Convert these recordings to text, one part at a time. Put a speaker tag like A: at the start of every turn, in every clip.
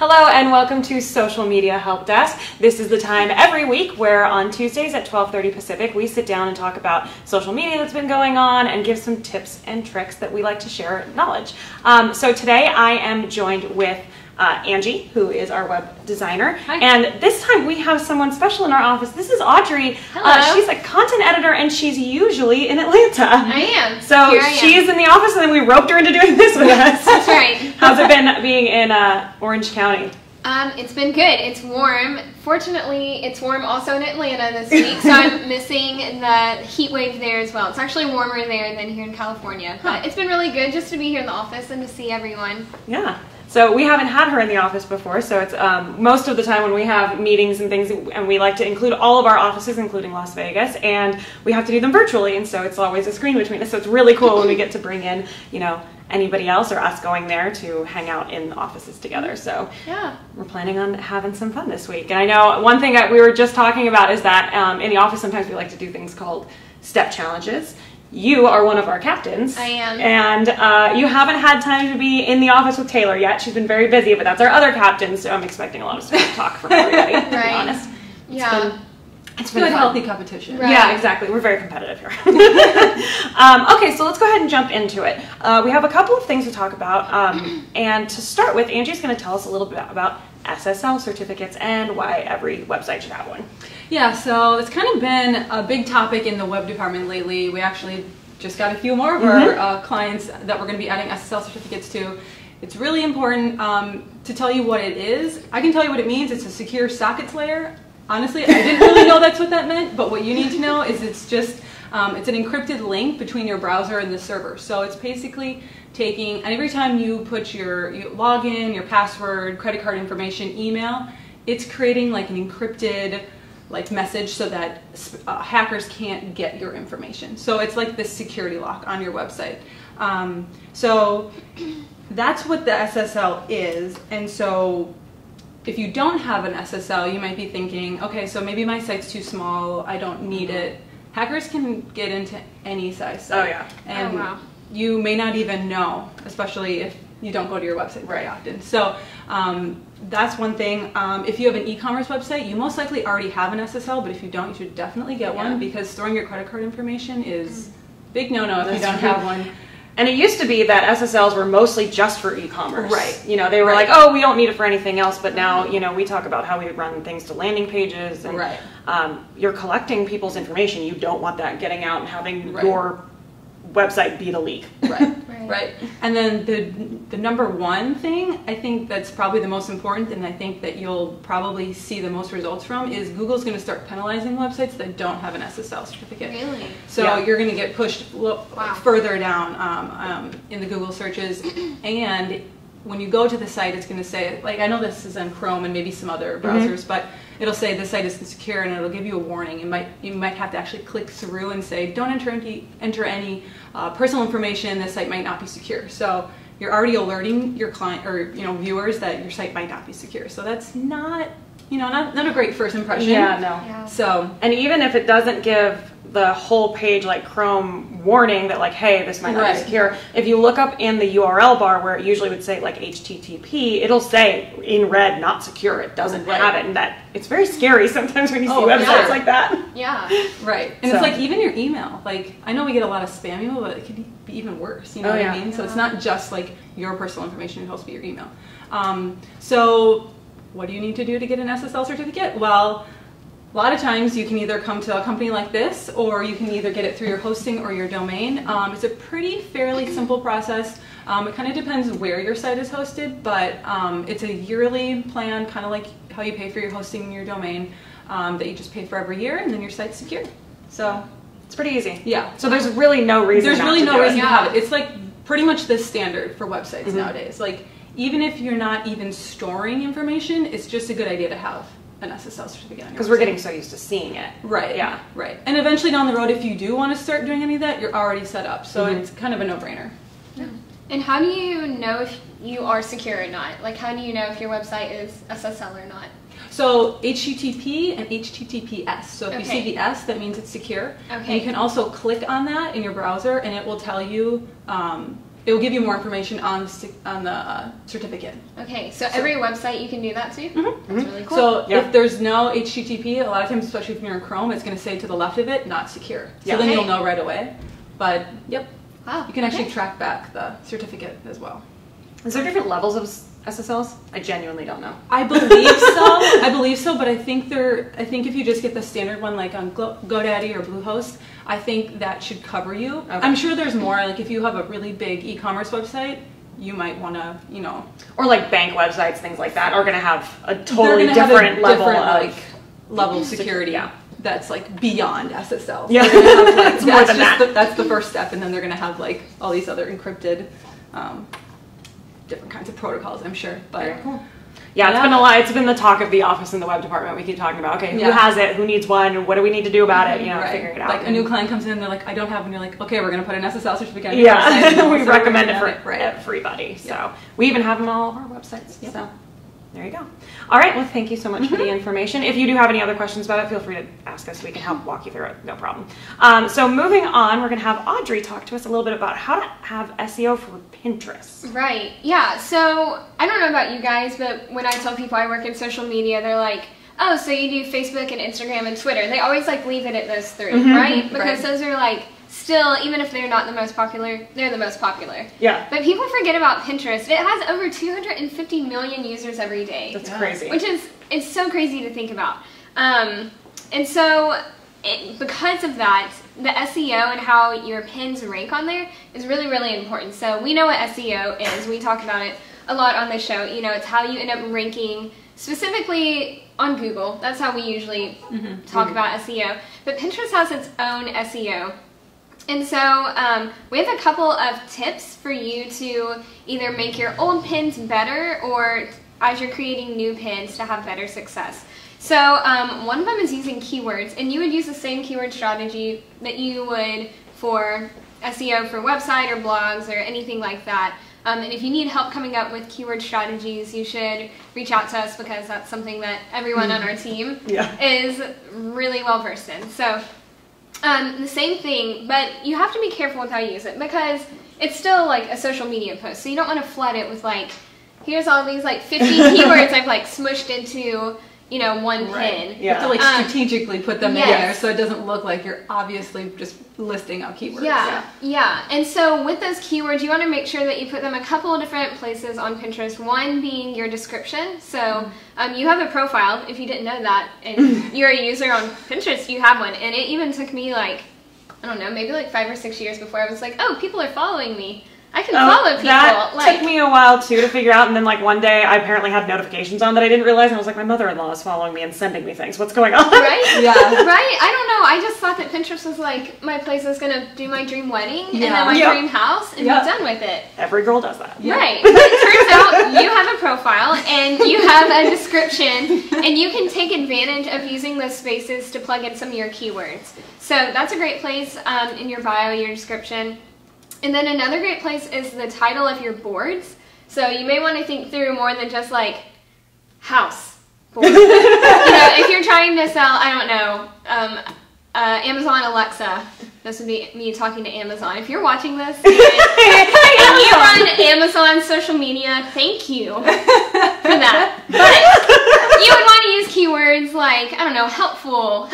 A: Hello and welcome to Social Media Help Desk. This is the time every week where on Tuesdays at 12:30 Pacific we sit down and talk about social media that's been going on and give some tips and tricks that we like to share knowledge. So today I am joined with Angie, who is our web designer.
B: Hi.
A: And this time we have someone special in our office. This is Audrey.
B: Hello.
A: She's a content editor and she's usually in Atlanta.
B: I am.
A: So she's in the office and then we roped her into doing this with us.
B: That's right.
A: How's it been being in Orange County?
B: It's been good. It's warm. Fortunately, it's warm also in Atlanta this week, so I'm missing the heat wave there as well. It's actually warmer there than here in California. But it's been really good just to be here in the office and to see everyone.
A: Yeah. So we haven't had her in the office before, so it's most of the time when we have meetings and things, and we like to include all of our offices, including Las Vegas, and we have to do them virtually, and so it's always a screen between us. So it's really cool when we get to bring in, you know, anybody else or us going there to hang out in the offices together. So
B: yeah,
A: we're planning on having some fun this week. And I know one thing that we were just talking about is that in the office sometimes we like to do things called step challenges. You are one of our captains.
B: I am.
A: And you haven't had time to be in the office with Taylor yet. She's been very busy, but that's our other captain, so I'm expecting a lot of smart talk from everybody, to be honest. It's been
C: good,
A: fun.
C: healthy competition.
B: Right.
A: Yeah, exactly. We're very competitive here. Okay, so let's go ahead and jump into it. We have a couple of things to talk about. And to start with, Angie's going to tell us a little bit about SSL certificates and why every website should have one.
C: Yeah, so it's kind of been a big topic in the web department lately. We actually just got a few more of our clients that we're going to be adding SSL certificates to. It's really important to tell you what it is. I can tell you what it means. It's a secure sockets layer. Honestly, I didn't really know that's what that meant, but what you need to know is it's just, it's an encrypted link between your browser and the server. So it's basically taking, every time you put your login, your password, credit card information, email, it's creating like an encrypted message so that hackers can't get your information. So it's like this security lock on your website. So that's what the SSL is. And so if you don't have an SSL, you might be thinking, okay, so maybe my site's too small, I don't need it. Hackers can get into any size site.
A: Oh yeah.
C: And you may not even know, especially if you don't go to your website very often. So that's one thing. If you have an e-commerce website, you most likely already have an SSL, but if you don't, you should definitely get one, because storing your credit card information is big no-no if you don't have one.
A: And it used to be that SSLs were mostly just for e-commerce.
C: Right.
A: You know, they were like, oh, we don't need it for anything else, but now, you know, we talk about how we run things to landing pages, and you're collecting people's information. You don't want that getting out and having your website be the leak.
C: Right. And then the number one thing, I think that's probably the most important, and I think that you'll probably see the most results from, is Google's going to start penalizing websites that don't have an SSL certificate.
B: Really?
C: So you're going to get pushed further down in the Google searches, and when you go to the site, it's going to say, like, I know this is on Chrome and maybe some other browsers, but it'll say the site is insecure, and it'll give you a warning. You might have to actually click through and say, don't enter any personal information. This site might not be secure. So you're already alerting your client or viewers that your site might not be secure. So that's not not a great first impression.
A: Yeah, no.
B: Yeah.
A: So, and even if it doesn't give the whole page like Chrome warning that like, hey, this might not be secure, if you look up in the URL bar where it usually would say like HTTP, it'll say in red, not secure. It doesn't have it, and that it's very scary sometimes when you see websites like that.
B: Yeah.
C: Right. And it's like even your email. Like, I know we get a lot of spam email, but it could be even worse. You know what I mean? So it's not just like your personal information, it's supposed to be your email. So what do you need to do to get an SSL certificate? Well, a lot of times you can either come to a company like this, or you can either get it through your hosting or your domain. It's a fairly simple process. It kind of depends where your site is hosted, but it's a yearly plan, kind of like how you pay for your hosting and your domain, that you just pay for every year, and then your site's secure. So
A: it's pretty easy.
C: Yeah.
A: So there's really no reason.
C: There's really no reason to have it. It's like pretty much the standard for websites nowadays. Like, even if you're not even storing information, it's just a good idea to have an SSL certificate on your website.
A: Because we're getting so used to seeing it.
C: Right.
A: Yeah.
C: Right. And eventually down the road, if you do want to start doing any of that, you're already set up. So it's kind of a no-brainer.
B: Yeah. And how do you know if you are secure or not? Like, how do you know if your website is SSL or not?
C: So HTTP and HTTPS. So if you see the S, that means it's secure. And you can also click on that in your browser, and it will tell you it will give you more information on the certificate.
B: Okay, so every website you can do that too? That's really cool.
C: So if there's no HTTP, a lot of times, especially if you're in Chrome, it's going to say to the left of it, not secure. So then you'll know right away. But yep, you can actually track back the certificate as well.
A: Is there different levels of SSLs? I genuinely don't know.
C: I believe so. I believe so, but I think if you just get the standard one, like on GoDaddy or Bluehost, I think that should cover you. Okay. I'm sure there's more. Like if you have a really big e-commerce website, you might want to,
A: or like bank websites, things like that, are going to have a totally different level of
C: security. Yeah. That's like beyond SSL.
A: Yeah,
C: it's more than that. That's the first step, and then they're going to have like all these other encrypted. Different kinds of protocols, I'm sure. But
A: very cool. Yeah, it's been a lot. It's been the talk of the office in the web department. We keep talking about, okay, who has it? Who needs one? What do we need to do about it? Figuring it out.
C: Like a new client comes in, they're like, I don't have one. You're like, okay, we're going to put an SSL certificate.
A: We recommend it for everybody. So we even have them on all of our websites. So there you go. All right. Well, thank you so much for the information. If you do have any other questions about it, feel free to ask us. We can help walk you through it. No problem. So moving on, we're going to have Audrey talk to us a little bit about how to have SEO for Pinterest.
B: Right. Yeah. So I don't know about you guys, but when I tell people I work in social media, they're like, oh, so you do Facebook and Instagram and Twitter. They always like leave it at those three, right? Because those are like still, even if they're not the most popular, they're the most popular. Yeah. But people forget about Pinterest. It has over 250 million users every day.
A: That's crazy.
B: Which is, it's so crazy to think about. And so because of that, the SEO and how your pins rank on there is really, really important. So we know what SEO is. We talk about it a lot on the show. It's how you end up ranking specifically on Google. That's how we usually talk about SEO. But Pinterest has its own SEO. And so we have a couple of tips for you to either make your old pins better or as you're creating new pins to have better success. So one of them is using keywords, and you would use the same keyword strategy that you would for SEO for website or blogs or anything like that. And if you need help coming up with keyword strategies, you should reach out to us because that's something that everyone on our team is really well versed in. So the same thing, but you have to be careful with how you use it because it's still like a social media post. So you don't want to flood it with like, here's all these like 50 keywords I've like smushed into, one pin.
C: You have to like strategically put them in there so it doesn't look like you're obviously just listing out keywords.
B: Yeah. And so with those keywords, you want to make sure that you put them a couple of different places on Pinterest. One being your description. So you have a profile, if you didn't know that, and you're a user on Pinterest, you have one. And it even took me like, I don't know, maybe like 5 or 6 years before I was like, oh, people are following me. I can follow people.
A: That took me a while too to figure out, and then like one day I apparently had notifications on that I didn't realize, and I was like, my mother-in-law is following me and sending me things. What's going on?
B: Right? Yeah. Right? I don't know. I just thought that Pinterest was like my place was gonna do my dream wedding and then my dream house and be done with it.
A: Every girl does that.
B: Right. But it turns out you have a profile and you have a description, and you can take advantage of using those spaces to plug in some of your keywords. So that's a great place in your bio, your description. And then another great place is the title of your boards. So you may want to think through more than just like house board. If you're trying to sell, I don't know, Amazon Alexa. This would be me talking to Amazon. If you're watching this and you run Amazon social media, thank you for that. But you would want to use keywords like, I don't know, helpful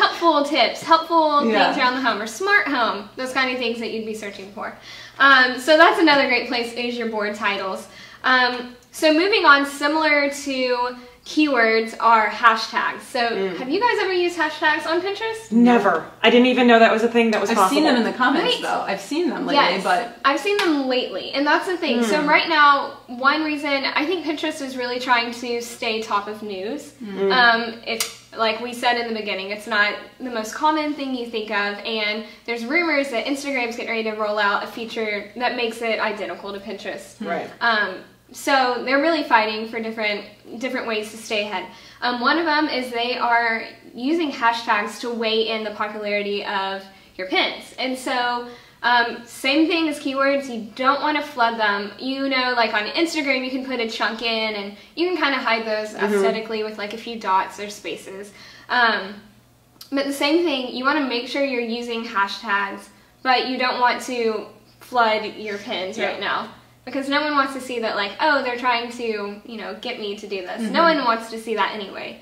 B: tips, helpful things around the home, or smart home, those kind of things that you'd be searching for. So that's another great place is your board titles. So moving on, similar to keywords are hashtags. So have you guys ever used hashtags on Pinterest?
A: Never. I didn't even know that was a thing that was possible.
C: I've seen them in the comments though. I've seen them lately, but
B: I've seen them lately, and that's the thing. So right now, one reason I think Pinterest is really trying to stay top of news. It's like we said in the beginning, it's not the most common thing you think of, and there's rumors that Instagram's getting ready to roll out a feature that makes it identical to Pinterest.
A: Right.
B: So they're really fighting for different ways to stay ahead. One of them is they are using hashtags to weigh in the popularity of your pins. And so same thing as keywords, you don't want to flood them. Like on Instagram you can put a chunk in and you can kind of hide those aesthetically with like a few dots or spaces. But the same thing, you want to make sure you're using hashtags, but you don't want to flood your pins right now. Because no one wants to see that, like, oh, they're trying to, you know, get me to do this. No one wants to see that anyway.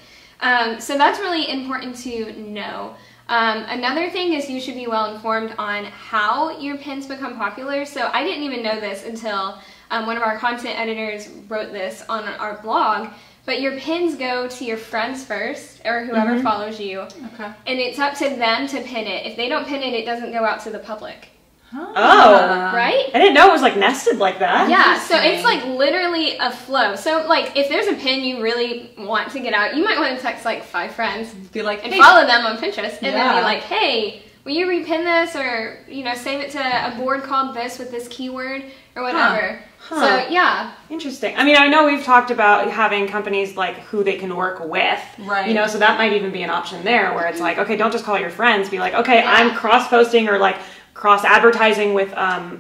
B: So that's really important to know. Another thing is you should be well informed on how your pins become popular. So I didn't even know this until one of our content editors wrote this on our blog. But your pins go to your friends first, or whoever follows you. Okay. And it's up to them to pin it. If they don't pin it, it doesn't go out to the public.
A: Oh.
B: Right?
A: I didn't know it was like nested like that.
B: Yeah, so it's like literally a flow. So like if there's a pin you really want to get out, you might want to text like 5 friends.
C: Be like,
B: and follow them on Pinterest and then be like, hey, will you repin this, or, you know, save it to a board called this with this keyword or whatever. So yeah.
A: Interesting. I mean, I know we've talked about having companies like who they can work with. Right. You know, so that might even be an option there where it's like, okay, don't just call your friends. Be like, okay, I'm cross-posting or like cross-advertising with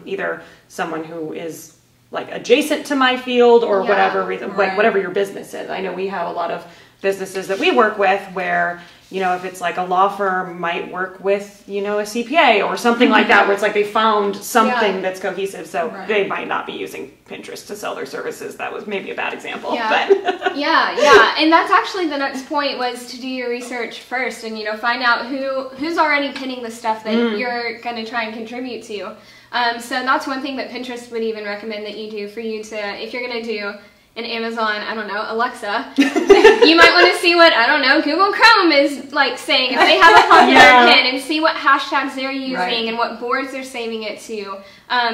A: either someone who is like adjacent to my field or whatever reason, like whatever your business is. I know we have a lot of businesses that we work with where, you know, if it's like a law firm might work with, you know, a CPA or something like that, where it's like they found something that's cohesive. So they might not be using Pinterest to sell their services. That was maybe a bad example.
B: Yeah.
A: But
B: yeah. And that's actually the next point, was to do your research first and, you know, find out who's already pinning the stuff that you're going to try and contribute to. So that's one thing that Pinterest would even recommend that you do, for you to, if you're going to do an Amazon, I don't know, Alexa, you might want to see what, I don't know, Google Chrome is like saying, if they have a popular pin, and see what hashtags they're using and what boards they're saving it to.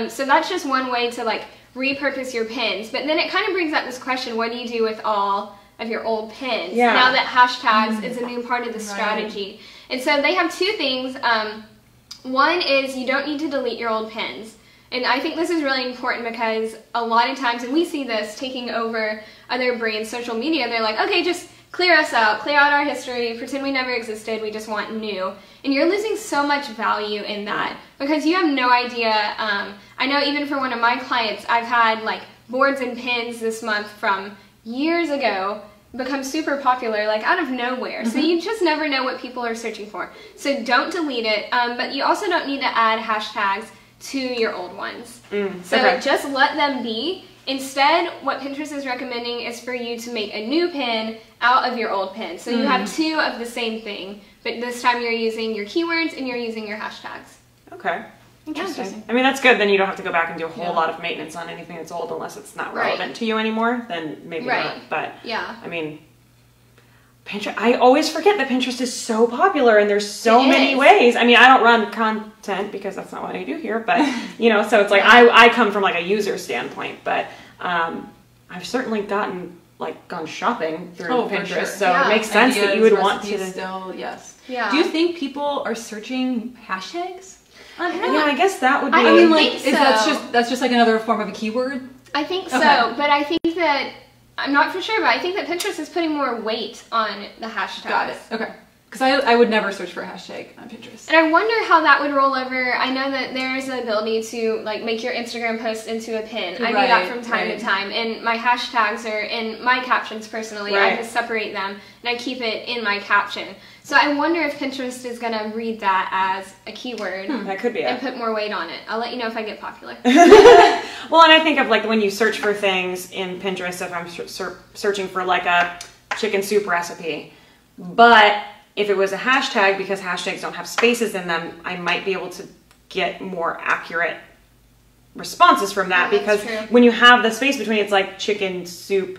B: So that's just one way to like repurpose your pins. But then it kind of brings up this question, what do you do with all of your old pins now that hashtags is a new part of the strategy? And so they have 2 things. One is you don't need to delete your old pins. And I think this is really important because a lot of times, and we see this taking over other brands' social media, they're like, okay, just clear us out, clear out our history, pretend we never existed, we just want new. And you're losing so much value in that because you have no idea. I know even for one of my clients, I've had like boards and pins this month from years ago become super popular, like out of nowhere. So you just never know what people are searching for. So don't delete it, but you also don't need to add hashtags to your old ones. So just let them be. Instead, what Pinterest is recommending is for you to make a new pin out of your old pin. So you have 2 of the same thing, but this time you're using your keywords and you're using your hashtags.
A: Okay. Interesting. I mean, that's good. Then you don't have to go back and do a whole lot of maintenance on anything that's old unless it's not relevant to you anymore. Then maybe not. But I mean, Pinterest, I always forget that Pinterest is so popular and there's so many ways. I mean, I don't run content because that's not what I do here, but you know, so it's like I come from like a user standpoint, but I've certainly gone shopping through Pinterest, so it makes sense that you would want to
C: still. Do you think people are searching hashtags?
A: Yeah, I guess that would be.
C: I mean, like, that's just like another form of a keyword?
B: I think so, but I think that, I'm not for sure, but I think that Pinterest is putting more weight on the hashtags.
C: Got it. Okay. Because I would never search for a hashtag on Pinterest.
B: And I wonder how that would roll over. I know that there's the ability to like make your Instagram post into a pin. I do that from time to time. And my hashtags are in my captions personally. I just separate them and I keep it in my caption. So I wonder if Pinterest is going to read that as a keyword.
A: That could be
B: and put more weight on it. I'll let you know if I get popular.
A: Well, and I think of like when you search for things in Pinterest, if I'm searching for like a chicken soup recipe, but if it was a hashtag, because hashtags don't have spaces in them, I might be able to get more accurate responses from that, because when you have the space between, it's like chicken soup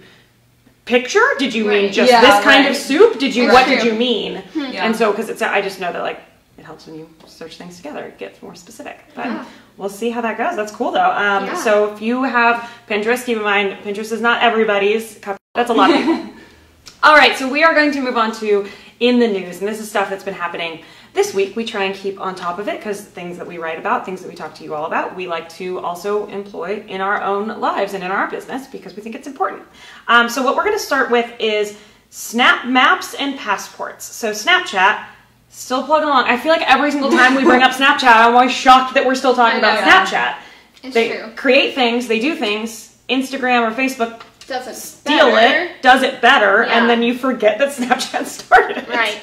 A: picture. Did you mean just this kind of soup? Did you, what did you mean? And so, because I just know that like it helps when you search things together, it gets more specific. But we'll see how that goes. That's cool though. So if you have Pinterest, keep in mind, Pinterest is not everybody's cup. That's a lot of people. All right, so we are going to move on to in the news, and this is stuff that's been happening this week. We try and keep on top of it because things that we write about, things that we talk to you all about, we like to also employ in our own lives and in our business because we think it's important. So what we're going to start with is Snap Maps and Passports. So Snapchat, still plugging along. I feel like every single time we bring up Snapchat, I'm always shocked that we're still talking about Snapchat.
B: It's
A: they
B: true.
A: create things, they do things. Instagram or Facebook steal it, does it better, and then you forget that Snapchat started it.
B: Right.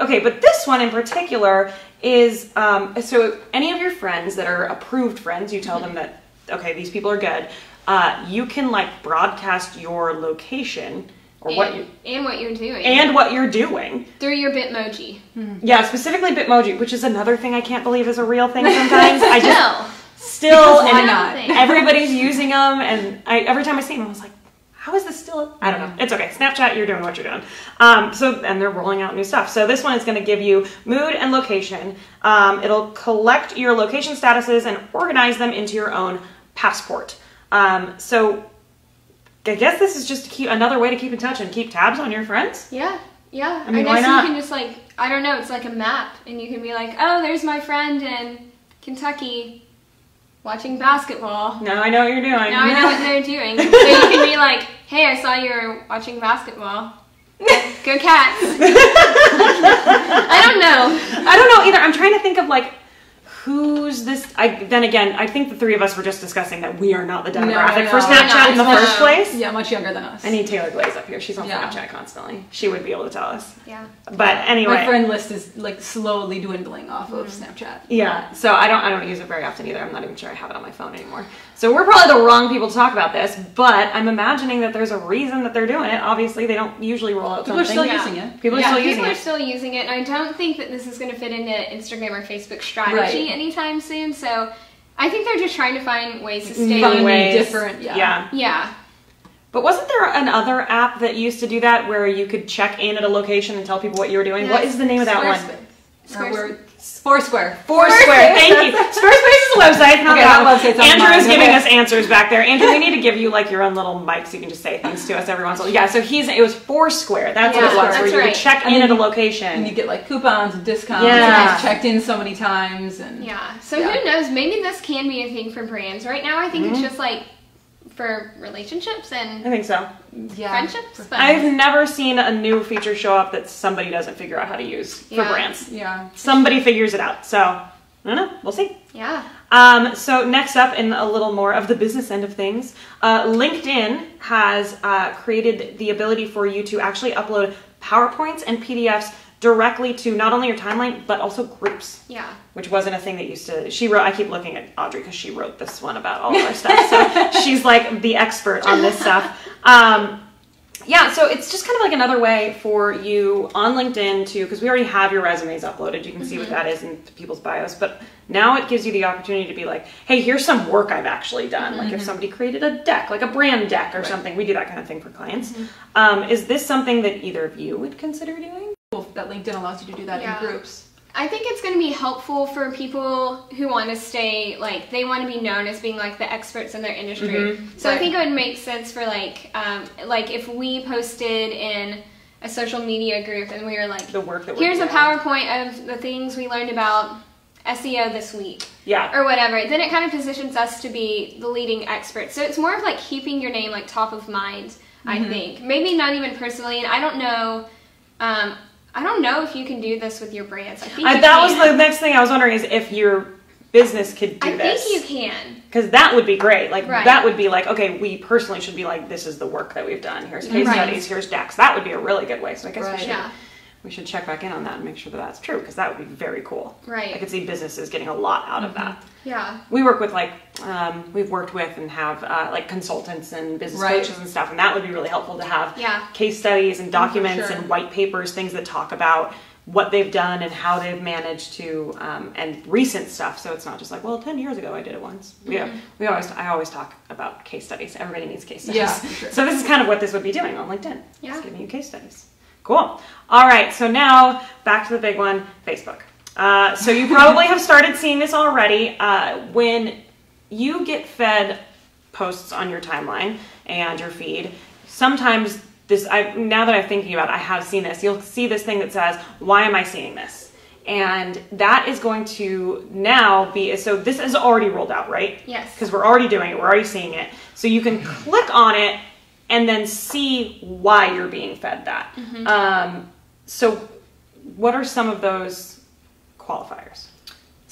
A: Okay, but this one in particular is, so any of your friends that are approved friends, you tell them that, okay, these people are good. You can like broadcast your location or what you're doing
B: through your Bitmoji.
A: Yeah, specifically Bitmoji, which is another thing I can't believe is a real thing sometimes. I just still
C: why not?
A: Everybody's using them, and every time I see them, I was like, how is this still? I don't know. It's okay. Snapchat, you're doing what you're doing. And they're rolling out new stuff. So this one is going to give you mood and location. It'll collect your location statuses and organize them into your own passport. So I guess this is just another way to keep in touch and keep tabs on your friends.
B: Yeah. Yeah.
A: I mean,
B: guess
A: why not?
B: You can just like, I don't know, it's like a map, and you can be like, oh, there's my friend in Kentucky watching basketball.
A: Now I know what you're doing.
B: Now I know what they're doing. So you can be like, hey, I saw you were watching basketball. Go Cats. I don't know
A: either. I'm trying to think of like, who's this? Then again, I think the three of us were just discussing that we are not the demographic for Snapchat in the first place.
C: Yeah, much younger than us.
A: I need Taylor Glaze up here. She's on Snapchat constantly. She would be able to tell us.
B: Yeah.
A: But anyway,
C: my friend list is like slowly dwindling off of Snapchat.
A: Yeah. So I don't use it very often either. I'm not even sure I have it on my phone anymore. So we're probably the wrong people to talk about this, but I'm imagining that there's a reason that they're doing it. Obviously, they don't usually roll out something.
C: People are still using it.
A: People are
B: still using it, and I don't think that this is going to fit into Instagram or Facebook strategy anytime soon. So I think they're just trying to find ways to stay
C: different.
B: Yeah.
A: But wasn't there another app that used to do that where you could check in at a location and tell people what you were doing? What is the name of that one?
C: Foursquare.
A: Thank you. Squarespace is a website. Not that website. Andrew is giving us answers back there. Andrew, we need to give you like your own little mic so you can just say things to us every once in a while. Yeah, so it was Foursquare. That's what it was, where you would check in at a location.
C: And you get like coupons and discounts. Yeah. And checked in so many times. And
B: So who knows? Maybe this can be a thing for brands. Right now, I think it's just like for relationships and
A: I think so.
B: Friendships. But
A: I've never seen a new feature show up that somebody doesn't figure out how to use for brands.
C: Yeah.
A: Somebody figures it out. So I don't know. We'll see.
B: Yeah.
A: So next up, in a little more of the business end of things, LinkedIn has created the ability for you to actually upload PowerPoints and PDFs directly to not only your timeline, but also groups.
B: Yeah. Which
A: wasn't a thing that used to, she wrote, I keep looking at Audrey because she wrote this one about all of our stuff. So she's like the expert on this stuff. Yeah, so it's just kind of like another way for you on LinkedIn to, because we already have your resumes uploaded, you can see what that is in people's bios, but now it gives you the opportunity to be like, hey, here's some work I've actually done. Like if somebody created a deck, like a brand deck or something, we do that kind of thing for clients. Is this something that either of you would consider doing?
C: That LinkedIn allows you to do that in groups.
B: I think it's going to be helpful for people who want to stay, like, they want to be known as being, like, the experts in their industry. So I think it would make sense for, like if we posted in a social media group and we were like,
A: the work that
B: here's a PowerPoint of the things we learned about SEO this week. Or whatever. Then it kind of positions us to be the leading experts. So it's more of, like, keeping your name, like, top of mind, I think. Maybe not even personally, and I don't know... I don't know if you can do this with your brands. I think
A: that was the next thing I was wondering is if your business could do this.
B: I think you can.
A: Because that would be great. Like that would be like, okay, we personally should be like, this is the work that we've done. Here's case studies. Here's decks. That would be a really good way. So I guess we should check back in on that and make sure that that's true because that would be very cool. I could see businesses getting a lot out of that. We work with we've worked with and have like consultants and business coaches and stuff, and that would be really helpful to have case studies and documents and white papers, things that talk about what they've done and how they've managed to, and recent stuff. So it's not just like, well, 10 years ago I did it once. I always talk about case studies. Everybody needs case studies. So this is kind of what this would be doing on LinkedIn. Just giving you case studies. Cool. All right. So now back to the big one, Facebook. So you probably have started seeing this already. When you get fed posts on your timeline and your feed, sometimes now that I'm thinking about it, I have seen this. You'll see this thing that says, why am I seeing this? And that is going to now be, so this is already rolled out, right?
B: Yes.
A: Because we're already doing it. We're already seeing it. So you can click on it and then see why you're being fed that. So what are some of those qualifiers?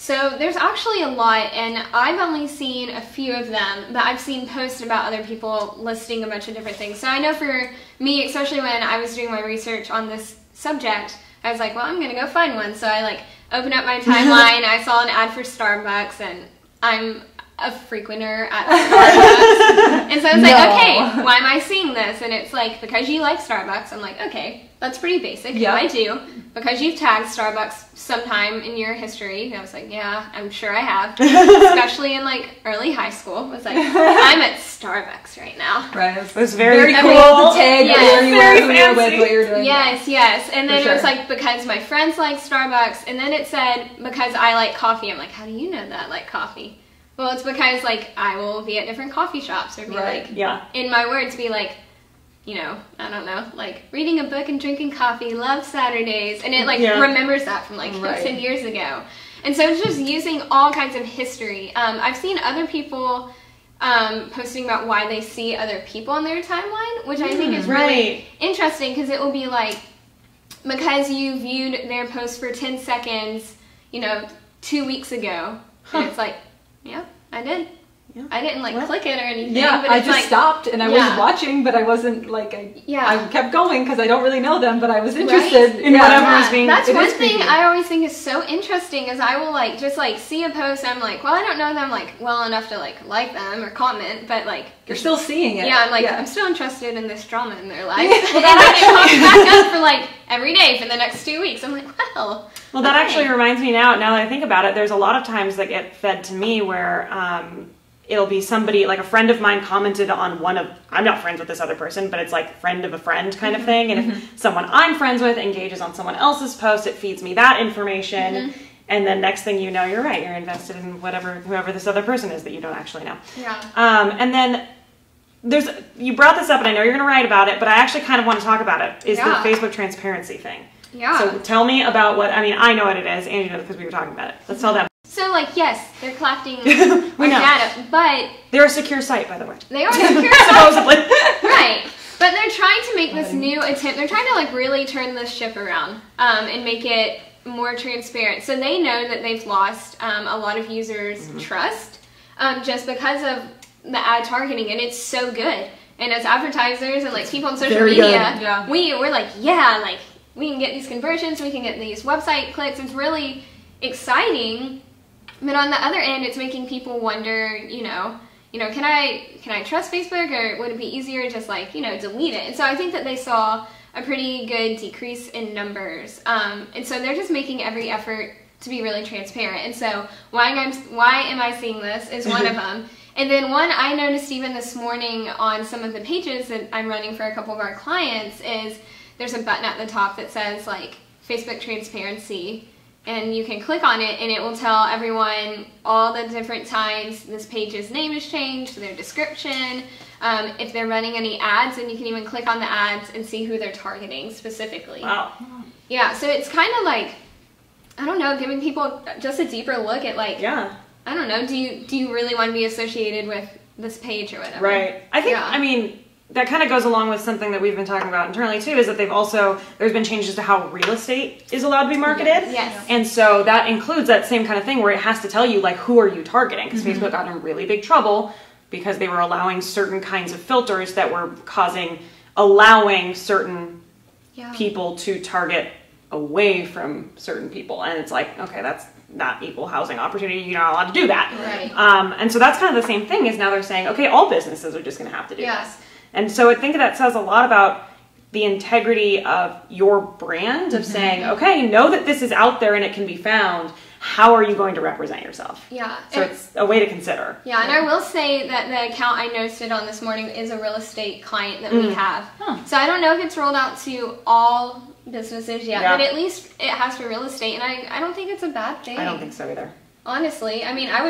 B: So there's actually a lot, and I've only seen a few of them, but I've seen posts about other people listing a bunch of different things. So I know for me, especially when I was doing my research on this subject, I was like, well, I'm going to go find one. So I like opened up my timeline, I saw an ad for Starbucks, and I'm a frequenter at Starbucks. And so it's like, okay, why am I seeing this? And it's like, because you like Starbucks. I'm like, okay, that's pretty basic.
C: Yeah.
B: I do. Because you've tagged Starbucks sometime in your history. And I was like, yeah, I'm sure I have. Especially in like early high school. I was like, I'm at Starbucks right now.
C: Right.
A: It was very
C: cool
A: cool.
C: to tag
B: Yes.
C: where you
A: Very
C: were, who you were with,
A: fancy.
C: what you were doing.
B: Yes, yes. And then
C: For
B: it was
C: sure.
B: like, because my friends like Starbucks. And then it said, because I like coffee. I'm like, how do you know that I like coffee? Well, it's because, like, I will be at different coffee shops or be,
C: Right.
B: like,
A: Yeah.
B: in my words, be like, you know, I don't know, like, reading a book and drinking coffee, love Saturdays. And it, like,
A: Yeah.
B: remembers that from, like,
C: Right.
B: 10 years ago. And so it's just using all kinds of history. I've seen other people posting about why they see other people on their timeline, which I think is really
A: Right.
B: interesting because it will be, like, because you viewed their post for 10 seconds, you know, 2 weeks ago. And it's like, yeah, I did.
A: Yeah.
B: I didn't like
A: What?
B: click it or anything.
C: Yeah,
B: but
C: I
B: it's
C: just
B: like,
C: stopped and I
B: Yeah.
C: was watching, but I wasn't like,
B: Yeah.
C: I kept going because I don't really know them, but I was interested
A: In whatever
B: Yeah,
A: is being-
B: that's
C: it
B: one
C: is
B: thing
C: creepy.
B: I always think is so interesting is I will like just like see a post and I'm like, well, I don't know them like well enough to like them or comment, but like
C: You're still seeing it.
B: yeah, I'm like I'm still interested in this drama in their life. And then I get popped back up for like every day for the next 2 weeks. I'm like, well,
A: Well, that
B: okay.
A: actually reminds me now that I think about it, there's a lot of times that get fed to me where it'll be somebody, like a friend of mine commented on one of, I'm not friends with this other person, but it's like friend of a friend kind of thing. And if someone I'm friends with engages on someone else's post, it feeds me that information. And then next thing you know, you're right, you're invested in whoever this other person is that you don't actually know.
B: Yeah.
A: And then you brought this up and I know you're going to write about it, but I actually kind of want to talk about it, is
B: Yeah.
A: the Facebook transparency thing.
B: Yeah.
A: So tell me about what, I mean, I know what it is, Angie knows because we were talking about it. Let's tell them.
B: So like yes, they're collecting
A: We
B: our
A: know.
B: data, but
A: They're a secure site, by the way.
B: they are secure.
A: Supposedly.
B: Right. But they're trying to make this new attempt. They're trying to like really turn this ship around and make it more transparent. So they know that they've lost a lot of users' trust just because of the ad targeting, and it's so good. And as advertisers and like people on social
C: very
B: media,
C: good. Yeah.
B: we're like, yeah, like we can get these conversions, we can get these website clicks. It's really exciting. But on the other end, it's making people wonder, you know, can I trust Facebook, or would it be easier to just like, delete it? And so I think that they saw a pretty good decrease in numbers. And so they're just making every effort to be really transparent. And so why am I seeing this is one of them. And then one I noticed even this morning on some of the pages that I'm running for a couple of our clients is there's a button at the top that says like Facebook transparency. And you can click on it and it will tell everyone all the different times this page's name has changed, their description, if they're running any ads, and you can even click on the ads and see who they're targeting specifically.
A: Wow.
B: Yeah, so it's kind of like, I don't know, giving people just a deeper look at like,
A: Yeah.
B: I don't know, do you really want to be associated with this page or whatever?
A: Right. I think,
B: Yeah.
A: I mean, that kind of goes along with something that we've been talking about internally too, is that there's been changes to how real estate is allowed to be marketed.
B: Yes.
A: And so that includes that same kind of thing where it has to tell you like who are you targeting, because Facebook got in really big trouble because they were allowing certain kinds of filters that were allowing certain
B: Yeah.
A: people to target away from certain people. And it's like, okay, that's not equal housing opportunity. You're not allowed to do that.
B: Right.
A: And so that's kind of the same thing, is now they're saying, okay, all businesses are just going to have to do
B: Yeah.
A: this. And so I think that says a lot about the integrity of your brand, of saying, okay, know that this is out there and it can be found. How are you going to represent yourself?
B: Yeah.
A: So it's a way to consider.
B: Yeah, and I will say that the account I noted on this morning is a real estate client that we have.
C: Huh.
B: So I don't know if it's rolled out to all businesses yet,
A: Yeah.
B: but at least it has for real estate, and I don't think it's a bad thing.
A: I don't think so either.
B: Honestly, I mean, I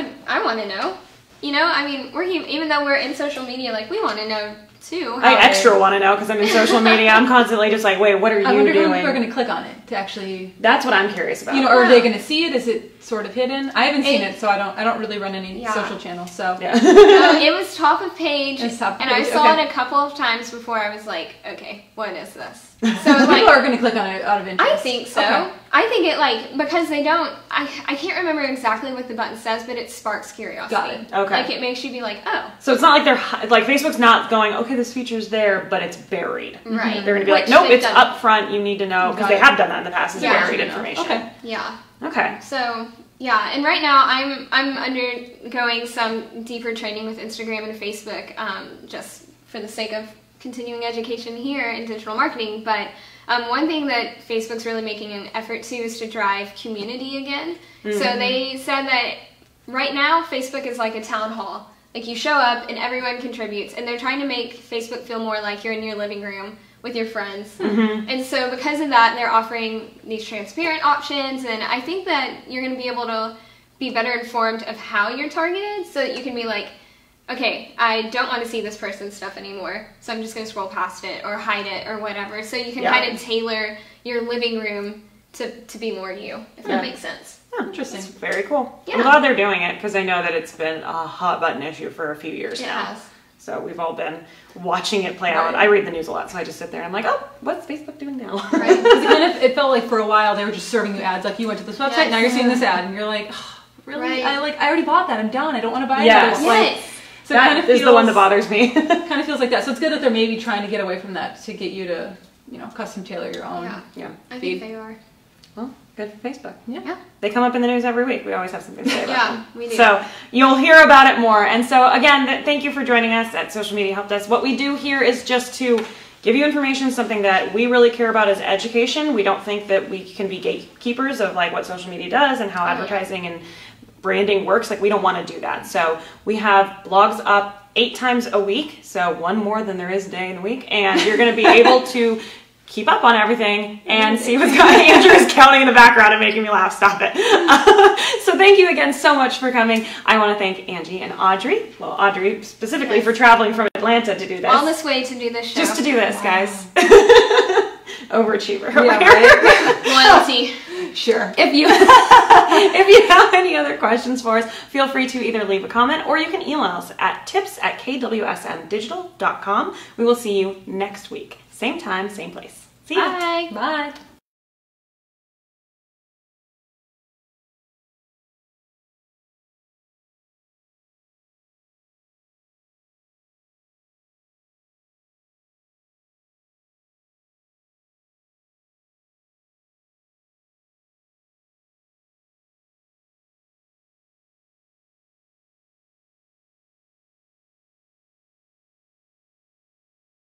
B: want to know. I mean, even though we're in social media, like we want to know too.
A: I extra want to know because I'm in social media. I'm constantly just like, wait, what are
C: I
A: you
C: wonder
A: doing?
C: who are going to click on it. to actually?
A: That's what I'm curious about.
C: You know, are they going to see it? Is it sort of hidden? I haven't seen it, so I don't really run any social channels. So
A: yeah.
B: No, it was top of page,
C: It's top of
B: and
C: page,
B: I saw
C: okay.
B: it a couple of times before I was like, okay, what is this? So like,
C: people are going to click on it out of interest.
B: I think so.
C: Okay.
B: I think it like, because they don't, I can't remember exactly what the button says, but it sparks curiosity.
C: Got it.
A: Okay.
B: Like it makes you be like, oh.
A: So it's not like they're like Facebook's not going, okay, this feature's there, but it's buried.
B: Right.
A: They're going to be like,
B: Which
A: nope,
B: they've
A: it's
B: done.
A: up front. You need to know because
C: Got
A: they
C: it.
A: have done that in the past. It's
B: Yeah.
A: buried information.
C: Okay.
B: Yeah.
A: Okay.
B: So yeah, and right now I'm undergoing some deeper training with Instagram and Facebook, just for the sake of continuing education here in digital marketing. But one thing that Facebook's really making an effort to is to drive community again. So they said that right now Facebook is like a town hall. Like you show up and everyone contributes, and they're trying to make Facebook feel more like you're in your living room with your friends. And so because of that, they're offering these transparent options, and I think that you're going to be able to be better informed of how you're targeted, so that you can be like, okay, I don't want to see this person's stuff anymore, so I'm just going to scroll past it or hide it or whatever. So you can kind of tailor your living room to be more you, if that makes sense.
A: Oh,
C: Interesting.
A: That's very cool.
B: Yeah.
A: I'm glad they're doing it because I know that it's been a hot button issue for a few years
B: It
A: now.
B: has.
A: So we've all been watching it play out.
C: Right.
A: I read the news a lot, so I just sit there and I'm like, oh, what's Facebook doing now?
B: Right.
C: Because it felt like for a while they were just serving you ads. Like you went to this website,
B: Yes.
C: now you're seeing this ad, and you're like, oh, really?
B: Right.
C: I already bought that. I'm done. I don't want to buy
A: Yes.
C: it. Like,
B: Yes.
C: so it
A: That
C: kind of
A: is the one that bothers me.
C: kind of feels like that. So it's good that they're maybe trying to get away from that to get you to, custom tailor your own.
B: Yeah.
A: Yeah.
B: I
C: Feed.
B: think they are.
A: Well, good for Facebook.
B: Yeah.
A: They come up in the news every week. We always have something to say about
B: Yeah,
A: them.
B: we do.
A: So you'll hear about it more. And so again, thank you for joining us at Social Media Help Desk. What we do here is just to give you information, something that we really care about is education. We don't think that we can be gatekeepers of like what social media does and how advertising and branding works. Like we don't want to do that. So we have blogs up 8 times a week. So one more than there is a day in a week. And you're going to be able to keep up on everything and see what's going on. Andrew is counting in the background and making me laugh. Stop it. So thank you again so much for coming. I want to thank Angie and Audrey. Well, Audrey specifically for traveling from Atlanta to do this.
B: All this way to do this show.
A: Just to do this, guys. Overachiever.
C: Yeah, right?
B: Loyalty.
C: Sure.
A: If you have any other questions for us, feel free to either leave a comment or you can email us at tips@kwsmdigital.com. We will see you next week. Same time, same place. See you.
B: Bye.
C: Bye.